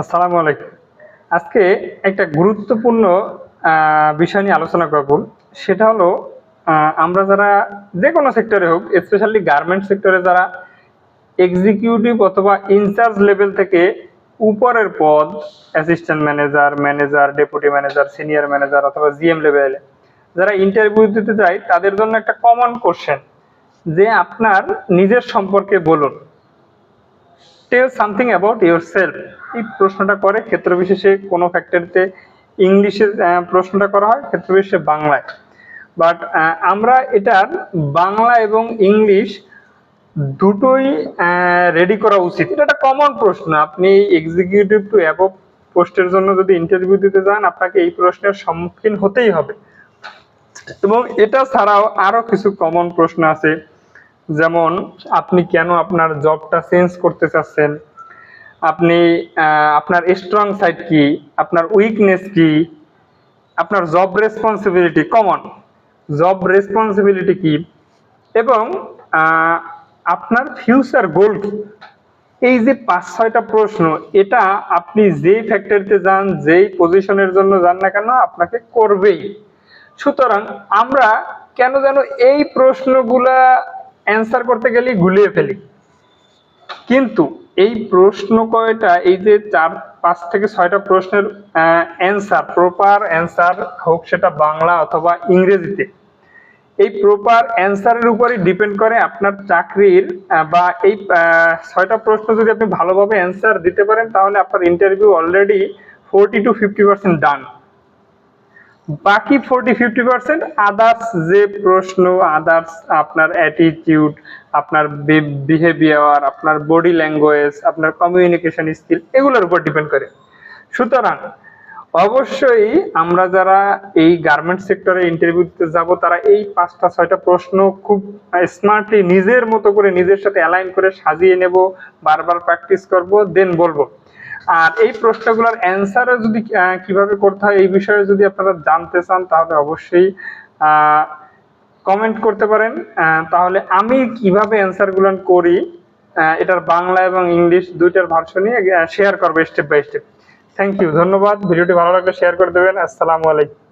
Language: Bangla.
আসসালামু আলাইকুম। আজকে একটা গুরুত্বপূর্ণ বিষয় নিয়ে আলোচনা করব। সেটা হলো আমরা যারা যেকোনো সেক্টরে হোক, স্পেশালি গার্মেন্টস সেক্টরে যারা এক্সিকিউটিভ অথবা ইনচার্জ লেভেল থেকে উপরের পদ, assistant manager, manager, deputy manager, senior manager অথবা জিএম লেভেলে যারা ইন্টারভিউ দিতে যায় তাদের জন্য একটা কমন কোশ্চেন যে আপনার নিজের সম্পর্কে বলুন। Tell something about yourself. এই প্রশ্নটা করে ক্ষেত্র বিশেষে কোনো ফ্যাক্টরিতে ইংলিশে প্রশ্নটা করা হয়, ক্ষেত্র বিশেষে বাংলায়। বাট আমরা এটার বাংলা এবং ইংলিশ দুটোই রেডি করা উচিত। এটা একটা কমন প্রশ্ন। আপনি এক্সিকিউটিভ টু অ্যাবভ পোস্টের জন্য যদি ইন্টারভিউ দিতে যান, আপনাকে এই প্রশ্নের সম্মুখীন হতেই হবে। এবং এটা ছাড়াও আরো কিছু কমন প্রশ্ন আছে, যেমন আপনি কেন আপনার জবটা চেঞ্জ করতে চাচ্ছেন, আপনি আপনার স্ট্রং সাইড কি, আপনার উইকনেস কি, আপনার job responsibility, common job responsibility কি, এবং আপনার ফিউচার গোল কি। এই যে 5-6টা প্রশ্ন, এটা আপনি যেই ফ্যাক্টরিতে যান, যেই পজিশনের জন্য যান না কেন, আপনাকে করবেই। সুতরাং আমরা কেন যেন এই প্রশ্নগুলা অ্যান্সার করতে গেলে গুলিয়ে ফেলি। কিন্তু এই প্রশ্ন কয়টা, এই যে 4-5 থেকে 6টা প্রশ্নের অ্যান্সার, প্রপার অ্যান্সার হোক সেটা বাংলা অথবা ইংরেজিতে, এই প্রপার অ্যান্সারের উপরই ডিপেন্ড করে আপনার চাকরির বা এই 6টা প্রশ্ন যদি আপনি ভালোভাবে অ্যান্সার দিতে পারেন, তাহলে আপনার ইন্টারভিউ অলরেডি 40 to 50% ডান। বাকি 40-50% আদার্স যে প্রশ্ন, আদার্স আপনার অ্যাটিটিউড, আপনার বিহেভিয়ার, আপনার বডি ল্যাঙ্গুয়েজ, আপনার কমিউনিকেশন স্কিল, এগুলোর উপর ডিপেন্ড করে। সুতরাং অবশ্যই আমরা যারা এই গার্মেন্টস সেক্টরে ইন্টারভিউ দিতে যাব, তারা এই 5-6টা প্রশ্ন খুব স্মার্টলি নিজের মতো করে, নিজের সাথে অ্যালাইন করে সাজিয়ে নেব, বারবার প্র্যাকটিস করব, দেন বলবো। আর এই প্রশ্নগুলোর অ্যান্সারও যদি কিভাবে করতে হয় এই বিষয়ে যদি আপনারা জানতে চান, তাহলে অবশ্যই কমেন্ট করতে পারেন। তাহলে আমি কিভাবে অ্যান্সারগুলো করি, এটার বাংলা এবং ইংলিশ দুইটার ভার্সনই শেয়ার করবো step by step. Thank you, ধন্যবাদ। ভিডিওটি ভালো লাগলে শেয়ার করে দেবেন। আসসালামু আলাইকুম।